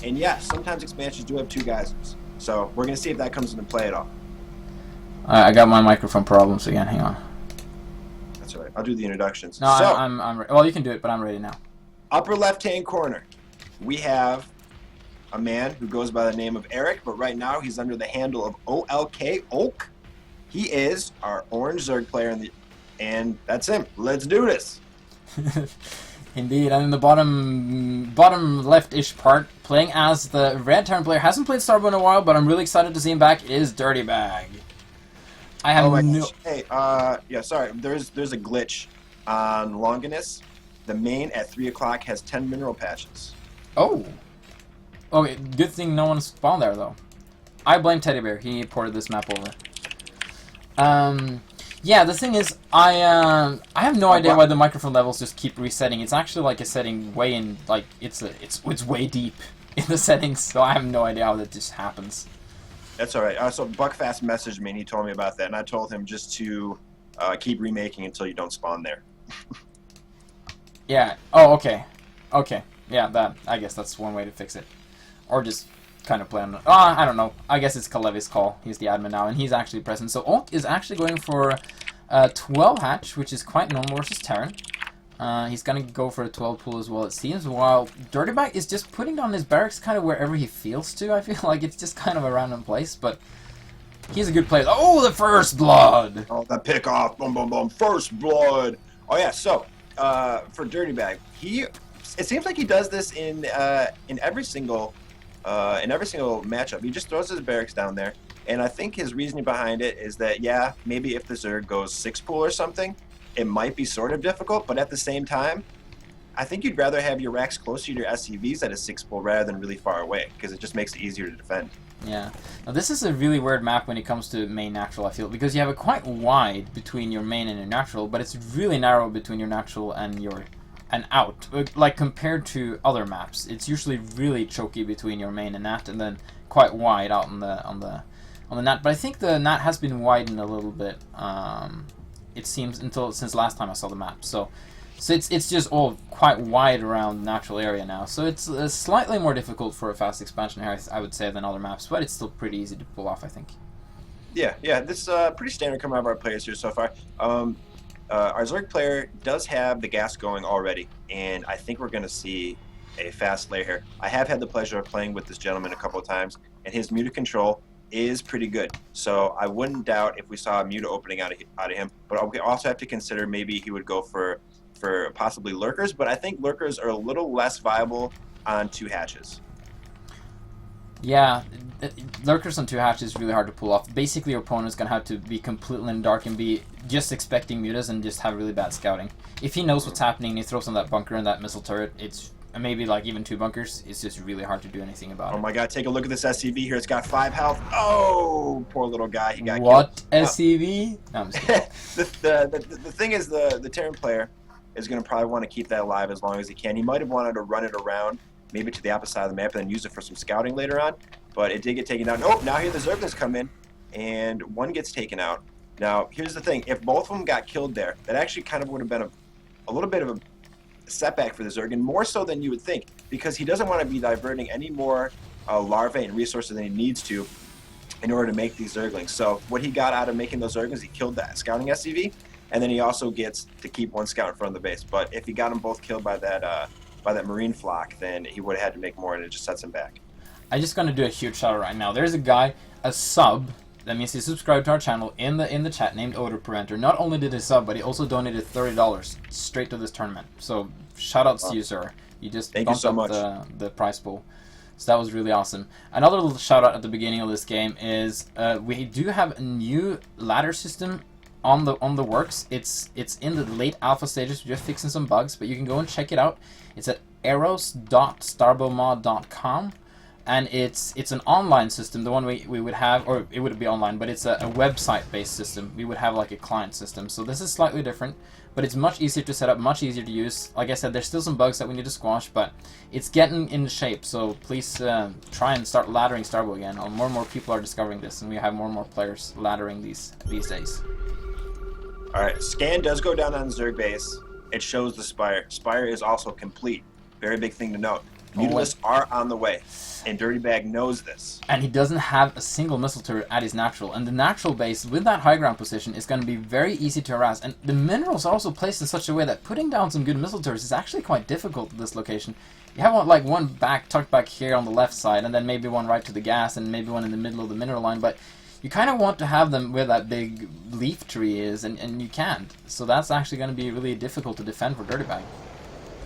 And yes, sometimes expansions do have 2 geysers. So we're going to see if that comes into play at all. I got my microphone problems again. Hang on. That's all right. I'll do the introductions. No, So, I'm well, you can do it, but I'm ready now. upper left-hand corner, we have a man who goes by the name of Erik, but right now he's under the handle of OLK, Olk. He is our orange Zerg player, and that's him. Let's do this. Indeed, and in the bottom left-ish part, playing as the red Terran player, hasn't played Starbow in a while, but I'm really excited to see him back, is Dirtybag. I have no... Hey, yeah, sorry. There's a glitch on Longinus. The main at 3 o'clock has 10 mineral patches. Oh. Okay, good thing no one spawned there, though. I blame Teddy Bear. He ported this map over. Yeah, the thing is, I have no idea why the microphone levels just keep resetting. It's actually like a setting way in, like, it's way deep in the settings, so I have no idea how that just happens. That's all right. So Buckfast messaged me and he told me about that, and I told him just to keep remaking until you don't spawn there. Yeah. Oh, okay. Okay. Yeah, I guess that's one way to fix it. Or just kind of play on... I don't know. I guess it's Kalevi's call. He's the admin now, and he's actually present. So Olk is actually going for 12 hatch, which is quite normal versus Terran. He's going to go for a 12 pool as well, it seems, while Dirtybag is just putting down his barracks kind of wherever he feels to. I feel like it's just kind of a random place, but he's a good player. Oh, the first blood! Oh, that pick off. Boom, boom, boom. First blood. Oh, yeah. So, for Dirtybag, it seems like he does this in every single matchup. He just throws his barracks down there, and I think his reasoning behind it is that, yeah, maybe if the Zerg goes 6 pool or something, it might be sort of difficult, but at the same time, I think you'd rather have your racks closer to your SCVs at a 6 pool rather than really far away, because it just makes it easier to defend. Yeah. Now this is a really weird map when it comes to main natural, I feel, because you have it quite wide between your main and your natural, but it's really narrow between your natural and your out. Like compared to other maps, it's usually really choky between your main and nat, and then quite wide out on the nat. But I think the nat has been widened a little bit. It seems since last time I saw the map. So it's just all quite wide around the natural area now. So it's slightly more difficult for a fast expansion here, I would say, than other maps, but it's still pretty easy to pull off, I think. Yeah, this is pretty standard coming out of our players here so far. Our Zerg player does have the gas going already, and I think we're going to see a fast layer here. I have had the pleasure of playing with this gentleman a couple of times, and his muta control is pretty good. So I wouldn't doubt if we saw a muta opening out of him, but we also have to consider maybe he would go for possibly lurkers, but I think lurkers are a little less viable on 2 hatches. Yeah, lurkers on 2 hatches is really hard to pull off. Basically, your opponent's going to have to be completely in the dark and be just expecting mutas and just have really bad scouting. If he knows what's happening and he throws on that bunker and that missile turret, it's maybe like even 2 bunkers, it's just really hard to do anything about it. Oh my god, take a look at this SCV here. It's got 5 health. Oh, poor little guy. He got killed. What? SCV? No, I'm just kidding. the thing is, the Terran player is going to probably want to keep that alive as long as he can. He might have wanted to run it around, maybe to the opposite side of the map, and then use it for some scouting later on. But it did get taken down. Oh, now here the Zerglings come in, and one gets taken out. Now, here's the thing. If both of them got killed there, that actually kind of would have been a little bit of a setback for the Zerg, and more so than you would think, because he doesn't want to be diverting any more larvae and resources than he needs to in order to make these Zerglings. So what he got out of making those Zerglings, he killed that scouting SCV, and then he also gets to keep 1 scout in front of the base. But if he got them both killed by that marine flock, then he would have had to make more, and it just sets him back. I'm just gonna do a huge shout out right now. There's a guy, a sub, that means he subscribed to our channel in the chat, named Odor Preventer. Not only did he sub, but he also donated $30 straight to this tournament. So shout outs to you, sir. You just bumped up the prize pool. So that was really awesome. Another little shout out at the beginning of this game is we do have a new ladder system on the works. It's in the late alpha stages. We're just fixing some bugs, but you can go and check it out. It's at eros.starbowmod.com. And it's an online system, the one we would have, or it would be online, but it's a website-based system. We would have like a client system. So this is slightly different, but it's much easier to set up, much easier to use. Like I said, there's still some bugs that we need to squash, but it's getting in shape. So please try and start laddering Starbow again. More and more people are discovering this, and we have more and more players laddering these days. All right, scan does go down on the Zerg base. It shows the Spire. Spire is also complete. Very big thing to note. Mutalisks are on the way, and Dirtybag knows this. And he doesn't have a single missile turret at his natural. And the natural base, with that high ground position, is going to be very easy to harass. And the minerals are also placed in such a way that putting down some good missile turrets is actually quite difficult at this location. You have like one tucked back here on the left side, and then maybe one right to the gas, and maybe one in the middle of the mineral line. But you kind of want to have them where that big leaf tree is, and you can't. So that's actually going to be really difficult to defend for Dirtybag.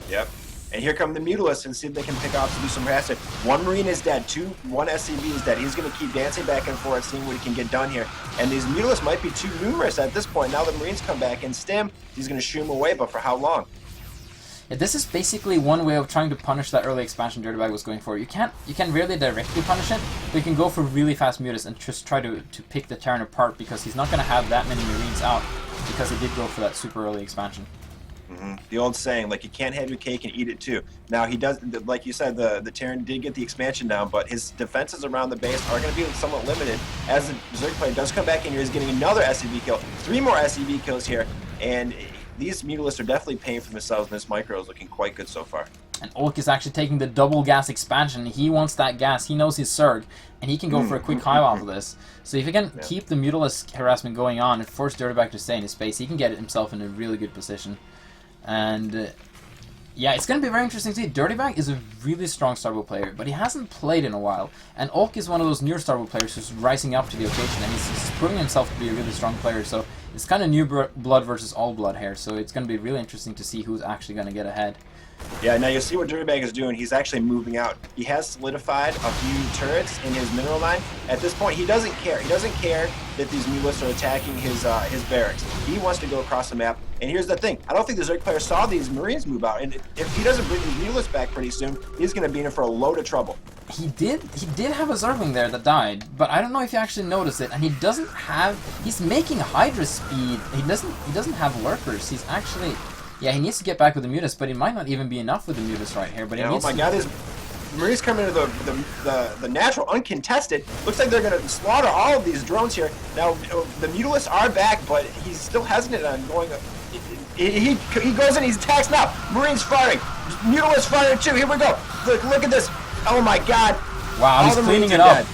Yep. And here come the Mutalisks, and see if they can pick off to do some harassing. One Marine is dead. One SCV is dead. He's going to keep dancing back and forth, seeing what he can get done here. And these Mutalisks might be too numerous at this point. Now the Marines come back and stim. He's going to shoo him away, but for how long? Yeah, this is basically one way of trying to punish that early expansion Dirtybag was going for. You can rarely directly punish it, but you can go for really fast Mutas and just try to pick the Terran apart, because he's not going to have that many Marines out, because he did go for that super early expansion. The old saying, like, you can't have your cake and eat it too. Now, he does, like you said, the Terran did get the expansion down, but his defenses around the base are going to be somewhat limited, as the Zerg player does come back in here. He's getting another SCV kill. 3 more SCV kills here, and these Mutalisks are definitely paying for themselves, and this micro is looking quite good so far. And Ulk is actually taking the double gas expansion. He wants that gas. He knows his Zerg, and he can go for a quick hive off of this. So if he can keep the Mutalisk harassment going on and force Dirtybag to stay in his space, he can get himself in a really good position. And yeah, it's going to be very interesting to see. Dirtybag is a really strong Starbow player, but he hasn't played in a while. And Ulk is one of those newer Starbow players who's rising up to the occasion, and he's proving himself to be a really strong player. So it's kind of new blood versus all blood here. So it's going to be really interesting to see who's actually going to get ahead. Yeah, now you'll see what Dirtybag is doing. He's actually moving out. He has solidified a few turrets in his mineral line. At this point, he doesn't care. He doesn't care that these Mutalisks are attacking his barracks. He wants to go across the map. And here's the thing. I don't think the Zerg player saw these Marines move out. And if he doesn't bring these Mutalisks back pretty soon, he's going to be in for a load of trouble. He did have a Zergling there that died, but I don't know if you actually noticed it. And he doesn't have... He's making Hydra speed. He doesn't have lurkers. He's actually... Yeah, he needs to get back with the Mutas, but it might not even be enough with the Mutas right here. But yeah, oh my God, this Marines coming into the natural uncontested. Looks like they're going to slaughter all of these drones here. Now, the Mutalisks are back, but he's still hesitant on going... He goes in, he attacks now. Marines firing. Mutalisks firing too. Here we go. Look at this. Oh my God. Wow, he's cleaning it up.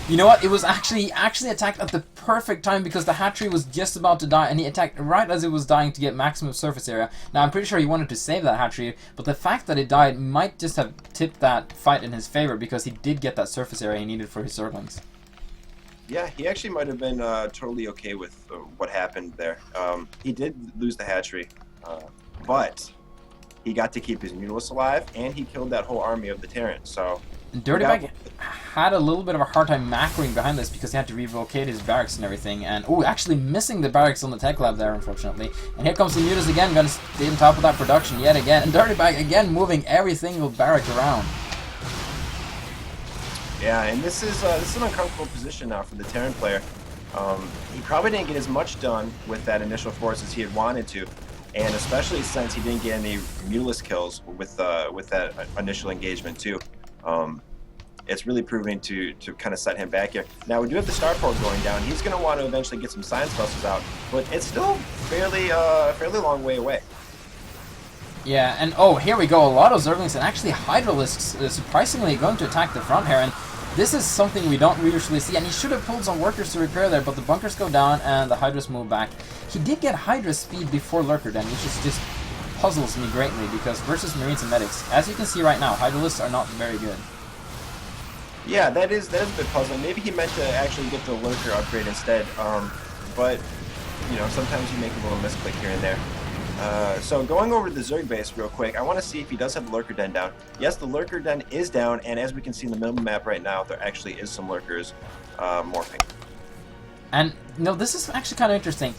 You know what? It was he actually attacked at the perfect time, because the hatchery was just about to die, and he attacked right as it was dying to get maximum surface area. Now, I'm pretty sure he wanted to save that hatchery, but the fact that it died might just have tipped that fight in his favor, because he did get that surface area he needed for his Zerglings. Yeah, he actually might have been totally okay with what happened there. He did lose the hatchery, but he got to keep his Mutalisks alive, and he killed that whole army of the Terran, so... Dirtybag had a little bit of a hard time macroing behind this, because he had to relocate his barracks and everything, and actually missing the barracks on the tech lab there, unfortunately. And here comes the Mutas again, gonna stay on top of that production yet again, and Dirtybag again moving every single barrack around. Yeah, and this is an uncomfortable position now for the Terran player. He probably didn't get as much done with that initial force as he had wanted to, and especially since he didn't get any Mutalisk kills with that initial engagement too. It's really proving to kind of set him back here. Now we do have the starport going down. He's going to want to eventually get some science busters out, but it's still fairly long way away. Yeah, and here we go. A lot of Zerglings, and actually Hydralisks surprisingly going to attack the front here, and this is something we don't usually see, and he should have pulled some workers to repair there, but the bunkers go down and the Hydras move back. He did get Hydra speed before Lurker Den, which is just puzzles me greatly, because versus Marines and Medics, as you can see right now, Hydralisks are not very good. Yeah, that is a bit puzzling. Maybe he meant to actually get the Lurker upgrade instead, but you know, sometimes you make a little misclick here and there. So going over to the Zerg base real quick, I want to see if he does have the Lurker Den down. Yes, the Lurker Den is down, and as we can see in the middle map right now, there actually is some Lurkers morphing. And no, this is actually kind of interesting.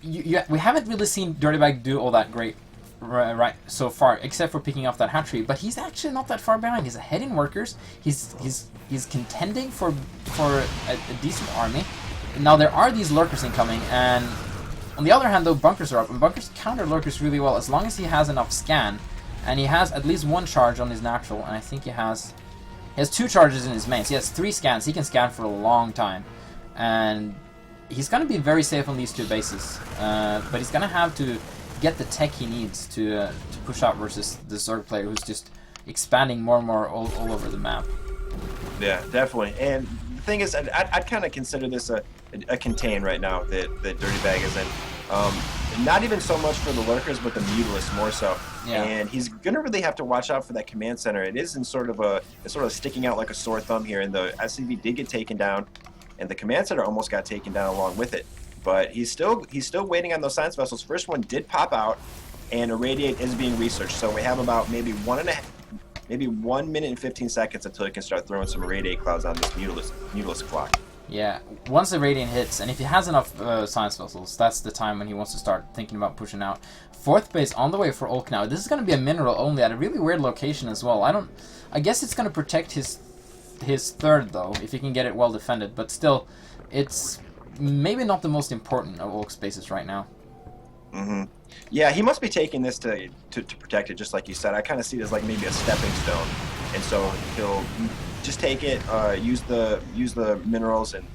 We haven't really seen Dirtybag do all that great right so far, except for picking off that hatchery, but he's actually not that far behind. He's ahead in workers. He's contending for a decent army. Now there are these lurkers incoming, and on the other hand though, bunkers are up, and bunkers counter lurkers really well as long as he has enough scan, and he has at least one charge on his natural, and I think he has 2 charges in his main, so he has 3 scans. He can scan for a long time, and he's going to be very safe on these 2 bases, but he's going to have to get the tech he needs to push out versus the Zerg player who's just expanding more and more all over the map. Yeah, definitely. And the thing is, I'd kind of consider this a contain right now that Dirtybag is in. Not even so much for the lurkers, but the Mutalisk more so. Yeah. And he's gonna really have to watch out for that command center. It is in it's sort of sticking out like a sore thumb here. And the SCV did get taken down, and the command center almost got taken down along with it. But he's still waiting on those science vessels. First one did pop out, and Irradiate is being researched. So we have about maybe 1 minute and 15 seconds until he can start throwing some Irradiate clouds on this Mutalisk clock. Yeah, once the Radiant hits, and if he has enough science vessels, that's the time when he wants to start thinking about pushing out. Fourth base on the way for Ulk now. This is going to be a mineral only at a really weird location as well. I guess it's going to protect his third, though, if he can get it well defended. But still, it's maybe not the most important of Ulk's bases right now. Mm-hmm. Yeah, he must be taking this to protect it, just like you said. I kind of see it as like maybe a stepping stone, and so he'll just take it, use the minerals, and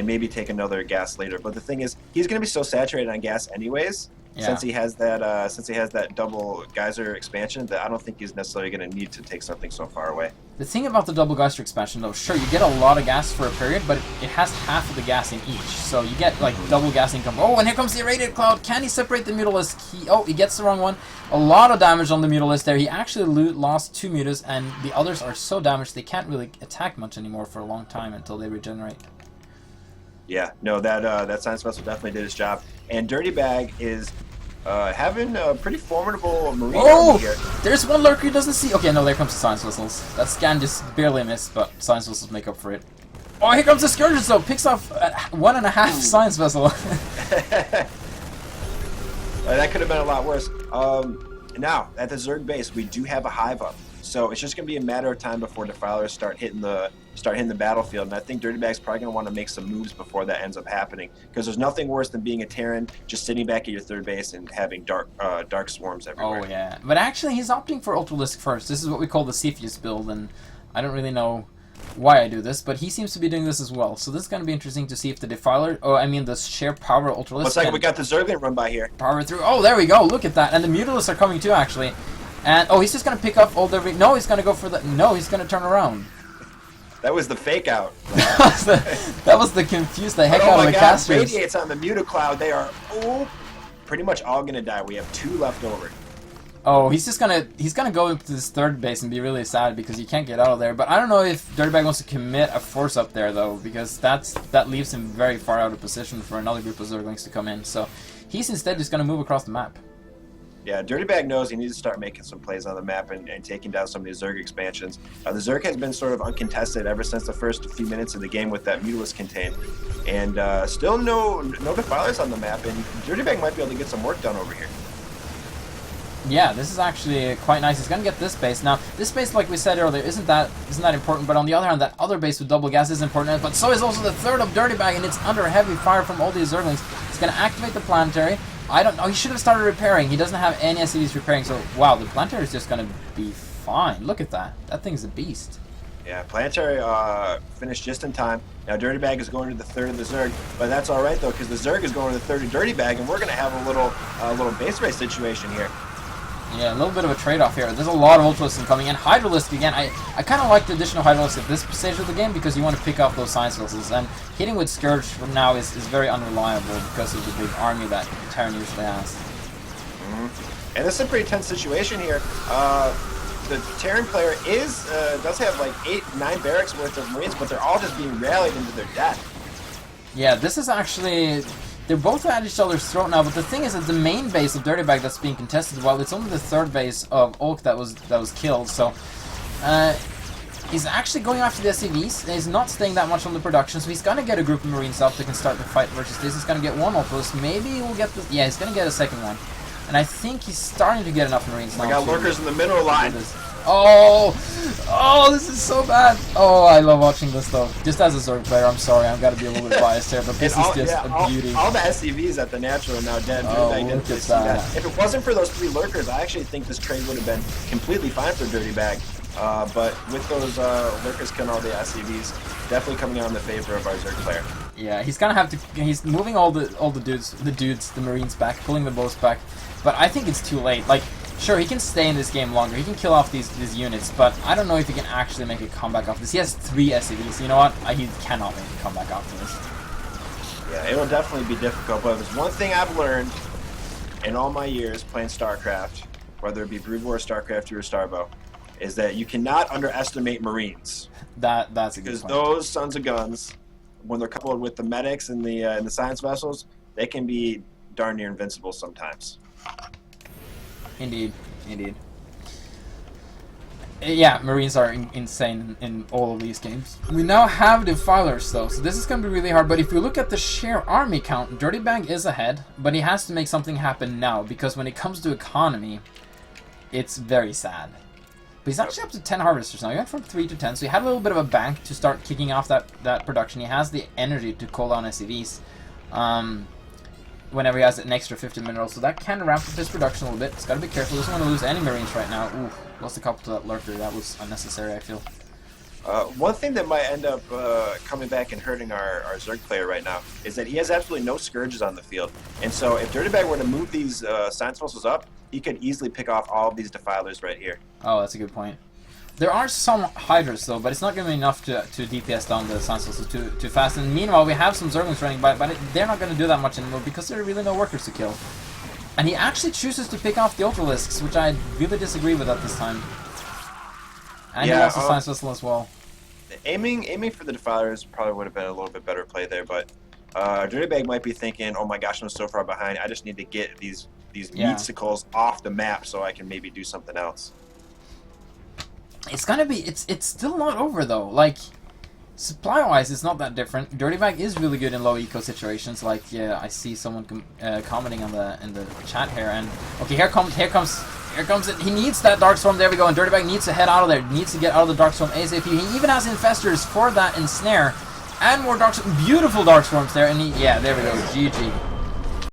maybe take another gas later. But the thing is, he's going to be so saturated on gas anyways, since he has that double geyser expansion, that I don't think he's necessarily going to need to take something so far away. The thing about the double geyser expansion, though, sure, you get a lot of gas for a period, but it has half of the gas in each, so you get like double gas income. Oh, and here comes the irradiated cloud. Can he separate the Mutalisk? He gets the wrong one. A lot of damage on the Mutalisk there. He actually lost 2 mutas, and the others are so damaged they can't really attack much anymore for a long time until they regenerate. Yeah, no, that science vessel definitely did its job, and Dirtybag is having a pretty formidable marine army here. There's one lurker he doesn't see. Okay, no, there comes the science vessels. That scan just barely missed, but science vessels make up for it. Oh, here comes the Scourges, though. Picks off 1.5 science vessel. That could have been a lot worse. Now, at the Zerg base, we do have a hive up. So it's just going to be a matter of time before Defilers start hitting the battlefield. And I think Dirtybag's probably going to want to make some moves before that ends up happening. Because there's nothing worse than being a Terran, just sitting back at your third base and having dark swarms everywhere. Oh, yeah. But actually, he's opting for Ultralisk first. This is what we call the Cepheus build. And I don't really know why I do this, but he seems to be doing this as well. So this is going to be interesting to see if the Defiler, the sheer power Ultralisk. Looks like we got the Zergling run by here. Power through. Oh, there we go. Look at that. And the Mutalisks are coming too, actually. And, he's just going to pick up all the... No, he's going to go for the... No, he's going to turn around. That was the fake out. that was the confused the heck out of the casters. Radiates on the Mutacloud. They are pretty much all going to die. We have 2 left over. Oh, he's gonna go into this third base and be really sad because he can't get out of there. But I don't know if Dirtybag wants to commit a force up there, though, because that leaves him very far out of position for another group of Zerglings to come in. So he's instead just going to move across the map. Yeah, Dirtybag knows he needs to start making some plays on the map and taking down some of these Zerg expansions. The Zerg has been sort of uncontested ever since the first few minutes of the game with that Mutalisk contained. And still no Defilers on the map, and Dirtybag might be able to get some work done over here. Yeah, this is actually quite nice. He's going to get this base. Now, this base, like we said earlier, isn't that important, but on the other hand, that other base with double gas is important, but so is also the third of Dirtybag, and it's under heavy fire from all these Zerglings. He's going to activate the planetary. I don't know, he should have started repairing. He doesn't have any SCVs repairing, so wow, the planetary is just going to be fine. Look at that. That thing's a beast. Yeah, planetary finished just in time. Now Dirtybag is going to the third of the Zerg, but that's all right though, because the Zerg is going to the third of Dirtybag, and we're going to have a little base race situation here. Yeah, a little bit of a trade-off here. There's a lot of Ultralisk coming in. Hydralisk again. I kind of like the addition of Hydralisk at this stage of the game because you want to pick off those science vessels, and hitting with Scourge from now is very unreliable because of the big army that Terran usually has. And this is a pretty tense situation here. The Terran player does have like 8-9 barracks worth of Marines, but they're all just being rallied into their death. Yeah, this is actually... They're both at each other's throat now, but the thing is that the main base of Dirtybag that's being contested, while it's only the third base of Ulk that was killed, so he's actually going after the SCVs, and he's not staying that much on the production, so he's gonna get a group of Marines up that can start the fight versus this. He's gonna get one Ultralisk, maybe he'll get the... Yeah, he's gonna get a second one. And I think he's starting to get enough Marines now. I got lurkers in the middle line. Oh, this is so bad. Oh, I love watching this though. Just as a Zerg player, I'm sorry, I've got to be a little bit biased here, but this is just a beauty. All the SCVs at the natural are now dead. Oh, look at that. If it wasn't for those 3 lurkers, I actually think this trade would have been completely fine for Dirtybag. But with those lurkers killing all the SCVs, definitely coming out in the favor of our Zerg player. Yeah, he's gonna have to. He's moving all the dudes, the Marines back, pulling the bows back. But I think it's too late. Like, Sure, he can stay in this game longer. He can kill off these units, but I don't know if he can actually make a comeback off this. He has 3 SCVs. You know what? He cannot make a comeback off this. Yeah, it'll definitely be difficult, but there's one thing I've learned in all my years playing StarCraft, whether it be Brood War, StarCraft 2, or Starbow, is that you cannot underestimate Marines. That's a good Because point. those sons of guns, when they're coupled with the medics and the science vessels, they can be darn near invincible sometimes. Indeed, indeed. Yeah, Marines are insane in all of these games. We now have Defilers though, so this is going to be really hard, but if we look at the sheer army count, Dirtybag is ahead, but he has to make something happen now, because when it comes to economy, it's very sad. But he's actually up to 10 harvesters now. He went from 3 to 10, so he had a little bit of a bank to start kicking off that production. He has the energy to call down SCVs. Whenever he has an extra 50 minerals, so that can ramp up his production a little bit. He's got to be careful. He doesn't want to lose any Marines right now. Ooh, lost a couple to that lurker. That was unnecessary, I feel. One thing that might end up coming back and hurting our Zerg player right now is that he has absolutely no Scourges on the field. And so if Dirtybag were to move these Science Vessels up, he could easily pick off all of these Defilers right here. Oh, that's a good point. There are some Hydras though, but it's not going to be enough to DPS down the Science Vessels too fast. And meanwhile, we have some Zerglings running by, but they're not going to do that much anymore because there are really no workers to kill. And he actually chooses to pick off the Ultralisks, which I really disagree with at this time. And Yeah, he lost the Science Vessel as well. Aiming for the Defilers probably would have been a little bit better play there, but Dirtybag might be thinking, oh my gosh, I'm so far behind, I just need to get these meatsicles off the map so I can maybe do something else. It's gonna be, it's still not over though. Like, supply-wise, it's not that different. Dirtybag is really good in low eco situations. Like, yeah, I see someone commenting on in the chat here, and okay, here comes it. He needs that Darkstorm. There we go. And Dirtybag needs to head out of there. Needs to get out of the Darkstorm ASAP. He even has Infestors for that Ensnare, and more Darkstorm. Beautiful Darkstorms there, and yeah, there we go. GG.